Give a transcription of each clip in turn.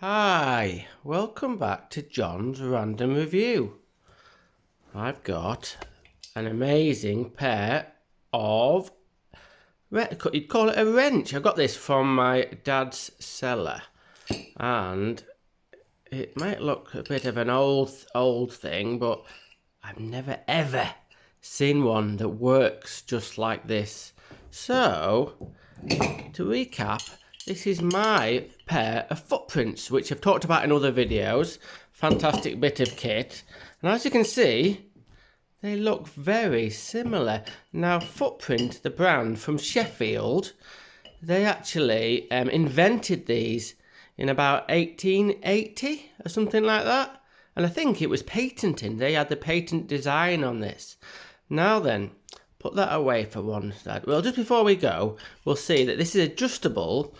Hi, welcome back to John's Random Review. I've got an amazing pair of, you'd call it a wrench. I got this from my dad's cellar, and it might look a bit of an old thing, but I've never ever seen one that works just like this. So, to recap, this is my pair of footprints, which I've talked about in other videos. Fantastic bit of kit. And as you can see, they look very similar. Now, Footprint, the brand from Sheffield, they actually invented these in about 1880 or something like that. And I think it was patented. They had the patent design on this. Now then, put that away for one side. Well, just before we go, we'll see that this is adjustable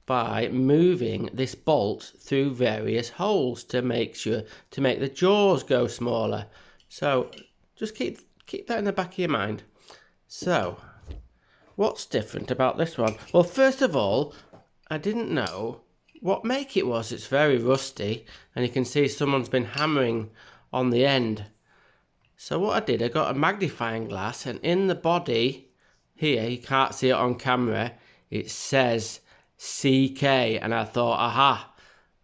by moving this bolt through various holes to make the jaws go smaller. So just keep that in the back of your mind. So what's different about this one? Well, first of all, I didn't know what make it was. It's very rusty, and you can see someone's been hammering on the end. So what I did, I got a magnifying glass, and in the body here, you can't see it on camera, it says CK, and I thought, aha,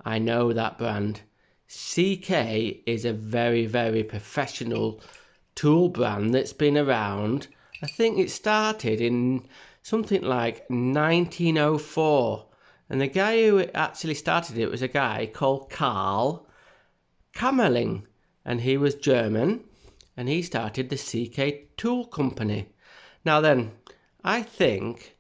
I know that brand. CK is a very, very professional tool brand that's been around. I think it started in something like 1904, and the guy who actually started it was a guy called Karl Kammerling, and he was German, and he started the CK Tool Company. Now then, I think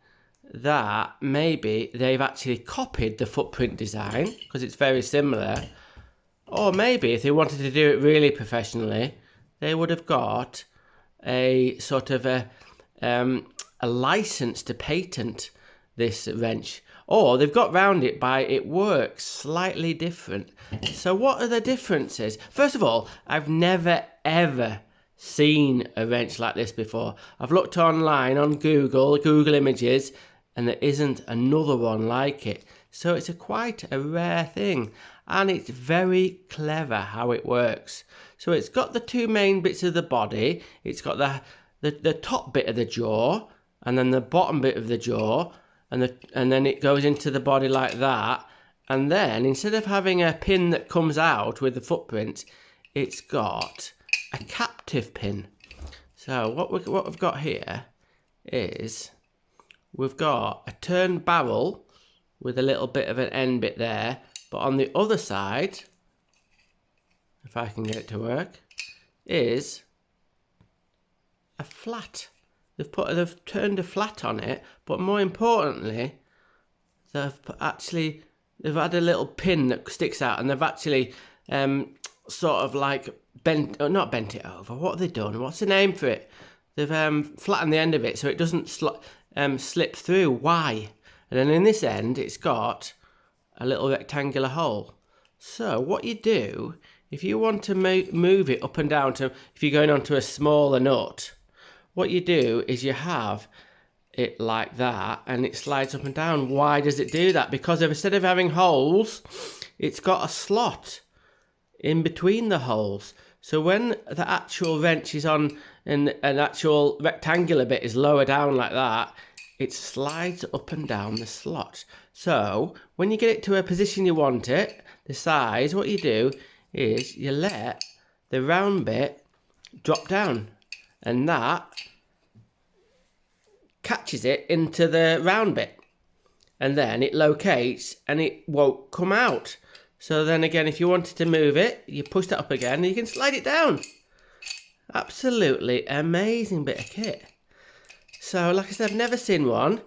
that maybe they've actually copied the footprint design because it's very similar, or maybe if they wanted to do it really professionally, they would have got a sort of a license to patent this wrench, or they've got round it by it works slightly different. So what are the differences? First of all, I've never ever seen a wrench like this before. I've looked online on Google Images, and there isn't another one like it. So it's quite a rare thing, and it's very clever how it works. So it's got the two main bits of the body. It's got the top bit of the jaw, and then the bottom bit of the jaw, and then it goes into the body like that. And then instead of having a pin that comes out with the footprint, it's got a captive pin. So what we've got here is we've got a turned barrel with a little bit of an end bit there, but on the other side, if I can get it to work, is a flat. They've turned a flat on it, but more importantly, they've had a little pin that sticks out, and they've actually sort of like not bent it over. What have they done? What's the name for it? They've flattened the end of it so it doesn't slip through. Why? And then in this end, it's got a little rectangular hole. So what you do, if you want to move it up and down if you're going onto a smaller nut, what you do is you have it like that, and it slides up and down. Why does it do that? Because instead of having holes, it's got a slot in between the holes. So when the actual wrench is on and an actual rectangular bit is lower down like that, it slides up and down the slot. So when you get it to a position you want it, the size, what you do is you let the round bit drop down, and that catches it into the round bit, and then it locates and it won't come out. So then again, if you wanted to move it, you push that up again and you can slide it down. Absolutely amazing bit of kit. So like I said, I've never seen one.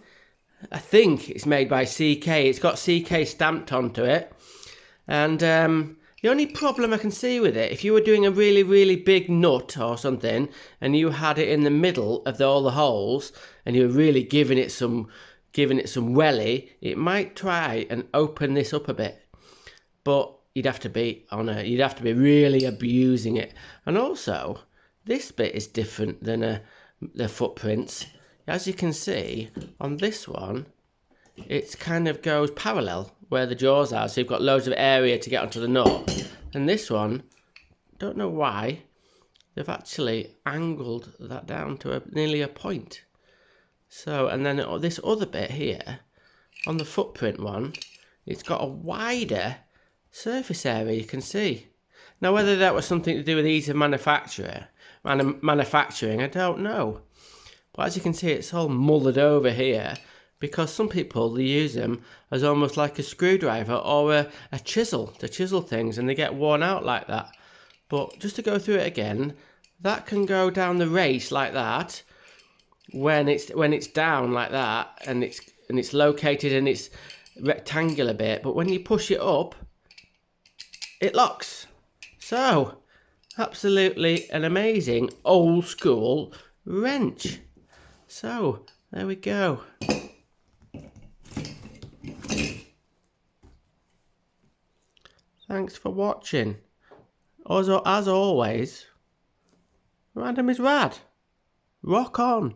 I think it's made by CK. It's got CK stamped onto it. And the only problem I can see with it, if you were doing a really, really big nut or something, and you had it in the middle of all the holes, and you were really giving it some welly, it might try and open this up a bit. But you'd have to be really abusing it. And also, this bit is different than the footprints. As you can see on this one, it kind of goes parallel where the jaws are, so you've got loads of area to get onto the nut. And this one, don't know why, they've actually angled that down to nearly a point. So, and then this other bit here, on the footprint one, it's got a wider surface area, you can see. Now, whether that was something to do with ease of manufacturing, I don't know. But as you can see, it's all mullered over here, because some people, they use them as almost like a screwdriver or a chisel to chisel things, and they get worn out like that. But just to go through it again, that can go down the race like that when it's down like that, and it's located in its rectangular bit. But when you push it up, it locks. So, absolutely an amazing old school wrench. So, there we go. Thanks for watching. As always, random is rad. Rock on.